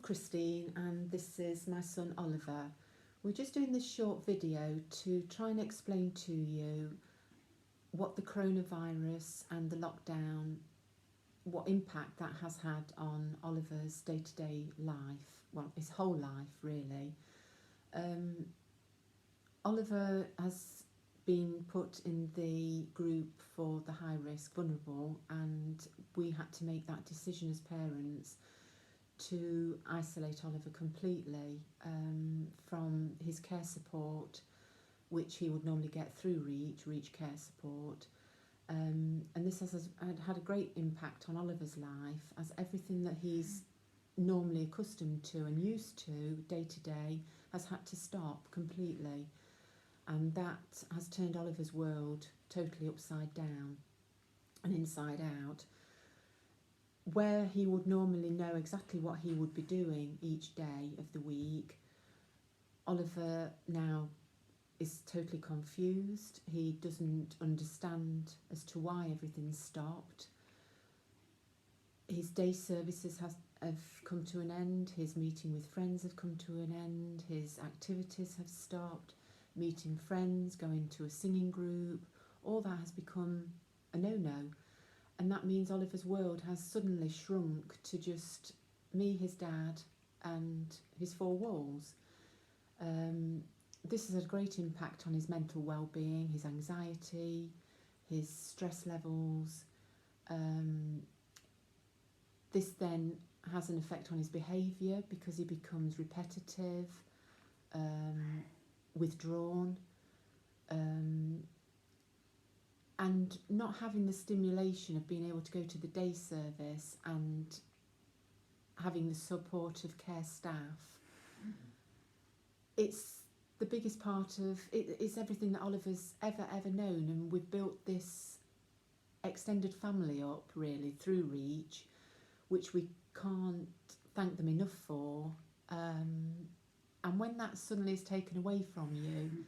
Christine and this is my son Oliver. We're just doing this short video to try and explain to you what the coronavirus and the lockdown, what impact that has had on Oliver's day-to-day life, well, his whole life really. Oliver has been put in the group for the high risk vulnerable, and we had to make that decision as parents to isolate Oliver completely from his care support, which he would normally get through Reach Care Support. And this has had a great impact on Oliver's life, as everything that he's normally accustomed to and used to day to day has had to stop completely. And that has turned Oliver's world totally upside down and inside out. Where he would normally know exactly what he would be doing each day of the week, Oliver now is totally confused. He doesn't understand as to why everything's stopped. His day services have come to an end. His meeting with friends have come to an end. His activities have stopped. Meeting friends, going to a singing group, all that has become a no-no. And that means Oliver's world has suddenly shrunk to just me, his dad, and his four walls. This has had a great impact on his mental well-being, his anxiety, his stress levels. This then has an effect on his behaviour because he becomes repetitive, withdrawn, and not having the stimulation of being able to go to the day service and having the support of care staff. It's the biggest part of it. It's everything that Oliver's ever known, and we've built this extended family up really through Reach, which we can't thank them enough for. And when that suddenly is taken away from you,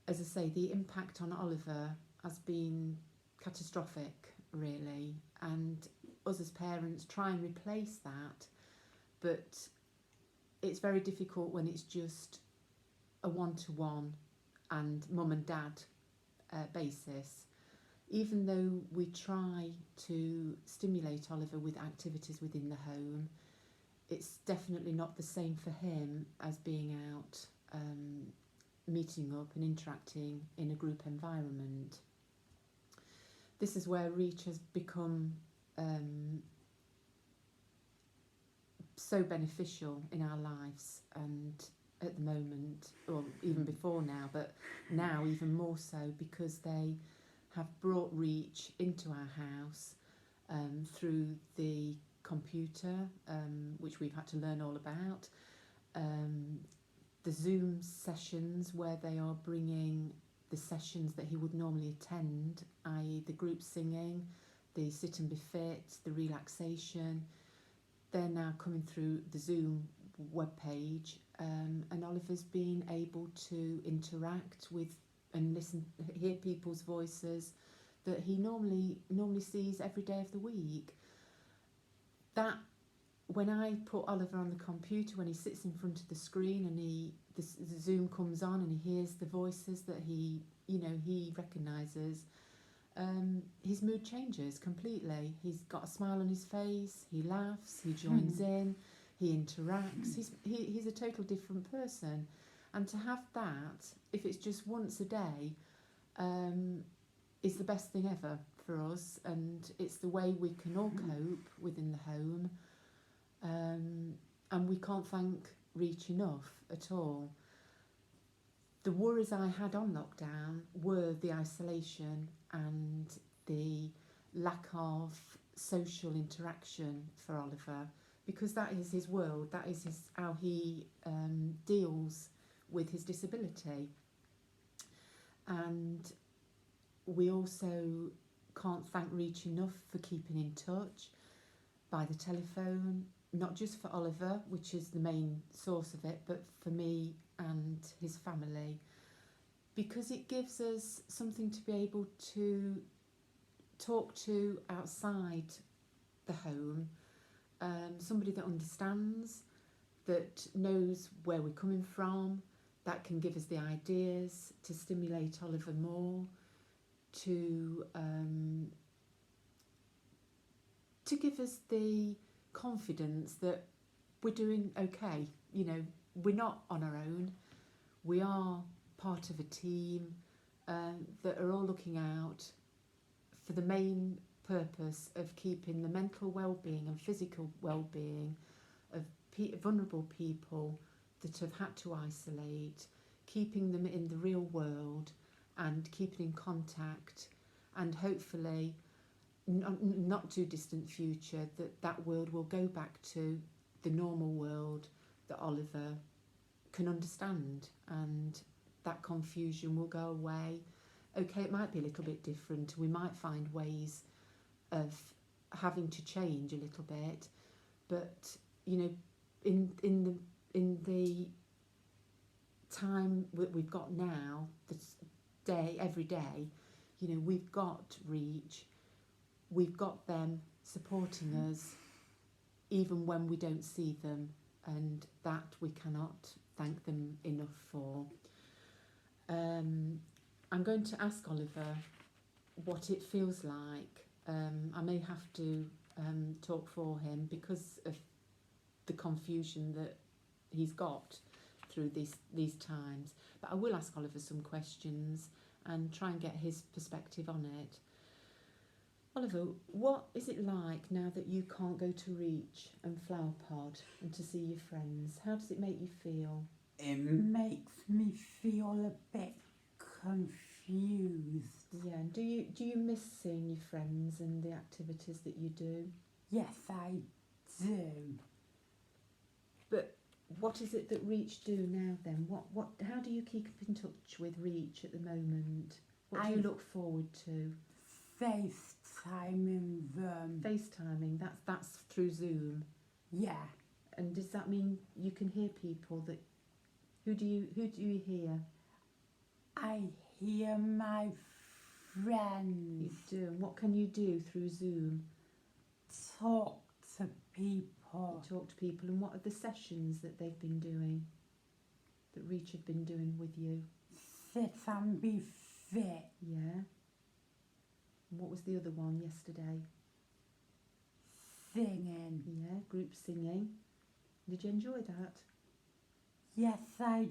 as I say, the impact on Oliver has been catastrophic really, and us as parents try and replace that, but it's very difficult when it's just a one-to-one and mum and dad basis. Even though we try to stimulate Oliver with activities within the home, it's definitely not the same for him as being out meeting up and interacting in a group environment. This is where Reach has become so beneficial in our lives, and at the moment, or even before now, but now even more so, because they have brought Reach into our house through the computer, which we've had to learn all about, the Zoom sessions where they are bringing the sessions that he would normally attend, i.e. the group singing, the sit and be fit, the relaxation. They're now coming through the Zoom webpage, and Oliver's been able to interact with and hear people's voices that he normally sees every day of the week. That, when I put Oliver on the computer, when he sits in front of the screen and the Zoom comes on and he hears the voices that he recognises, his mood changes completely. He's got a smile on his face, he laughs, he joins in, he interacts. He's a total different person. And to have that, if it's just once a day, is the best thing ever for us, and it's the way we can all cope within the home. And we can't thank Reach enough at all. The worries I had on lockdown were the isolation and the lack of social interaction for Oliver, because that is his world, that is how he deals with his disability. And we also can't thank Reach enough for keeping in touch by the telephone, not just for Oliver, which is the main source of it, but for me and his family, because it gives us something to be able to talk to outside the home, somebody that understands, that knows where we're coming from, that can give us the ideas to stimulate Oliver more, to give us the confidence that we're doing okay. You know, we're not on our own. We are part of a team that are all looking out for the main purpose of keeping the mental well-being and physical well-being of vulnerable people that have had to isolate, keeping them in the real world and keeping in contact, and hopefully not too distant future that world will go back to the normal world that Oliver can understand, and that confusion will go away. Okay, it might be a little bit different. We might find ways of having to change a little bit, but you know, in the time we've got now, this day, every day, you know, we've got Reach, we've got them supporting us even when we don't see them, and that we cannot thank them enough for. I'm going to ask Oliver what it feels like. I may have to talk for him because of the confusion that he's got through these times, but I will ask Oliver some questions and try and get his perspective on it. Oliver, what is it like now that you can't go to Reach and Flower Pod and to see your friends? How does it make you feel? It makes me feel a bit confused. Yeah, and do you miss seeing your friends and the activities that you do? Yes, I do. But what is it that Reach do now then? How do you keep in touch with Reach at the moment? What do you look forward to? FaceTiming them. FaceTiming, that's through Zoom. Yeah. And does that mean you can hear people that who do you hear? I hear my friends. You do. And what can you do through Zoom? Talk to people. You talk to people, and what are the sessions that they've been doing, that Reach have been doing with you? Sit and be fit. Yeah. And what was the other one yesterday? Singing. Yeah, group singing. Did you enjoy that? Yes, I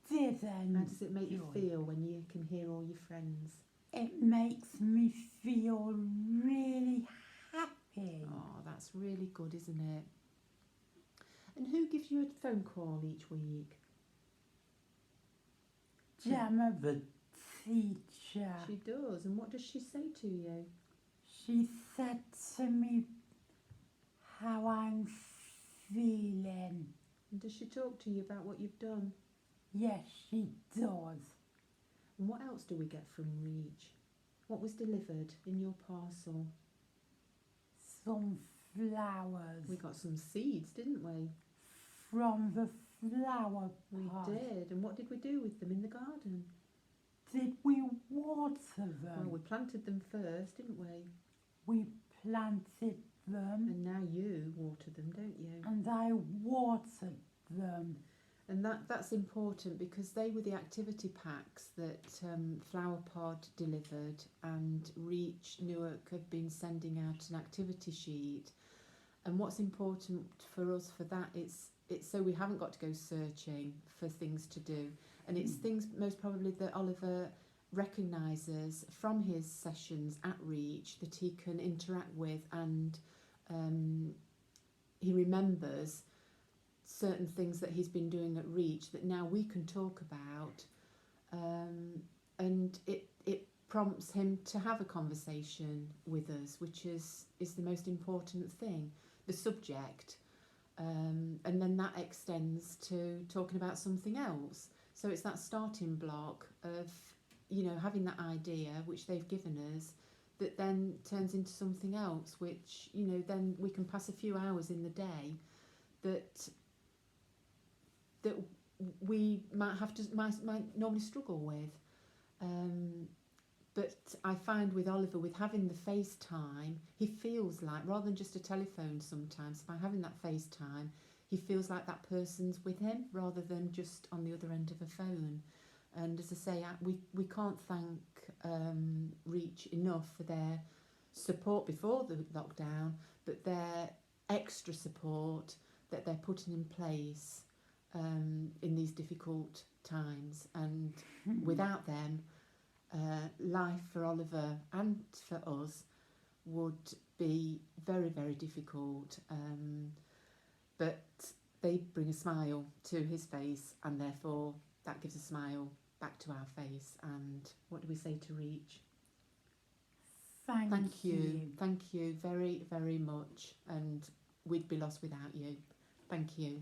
did. How does it make you feel when you can hear all your friends? It makes me feel really happy. Oh, that's really good, isn't it? And who gives you a phone call each week? Gemma, the teacher. She does. And what does she say to you? She said to me how I'm feeling. And does she talk to you about what you've done? Yes, she does. And what else do we get from Reach? What was delivered in your parcel? Some flowers. We got some seeds, didn't we? From the flower We pot. did. And what did we do with them in the garden? Did we water them? Well, we planted them first, didn't we? We planted them. And now you water them, don't you? And I watered them. And that's important because they were the activity packs that Flower Pod delivered, and Reach Newark have been sending out an activity sheet. And what's important for us for that, it's so we haven't got to go searching for things to do. And it's things most probably that Oliver recognises from his sessions at Reach that he can interact with, and he remembers certain things that he's been doing at Reach that now we can talk about, and it prompts him to have a conversation with us, which is the most important thing, the subject, and then that extends to talking about something else. So it's that starting block of, you know, having that idea which they've given us that then turns into something else, which, you know, then we can pass a few hours in the day that we might normally struggle with. But I find with Oliver, with having the FaceTime, he feels like, rather than just a telephone sometimes, by having that FaceTime, he feels like that person's with him rather than just on the other end of a phone. And as I say, we can't thank Reach enough for their support before the lockdown, but their extra support that they're putting in place in these difficult times. And without them, life for Oliver and for us would be very, very difficult. But they bring a smile to his face, and therefore that gives a smile back to our face. And what do we say to Reach? Thank you. Thank you very, very much. And we'd be lost without you. Thank you.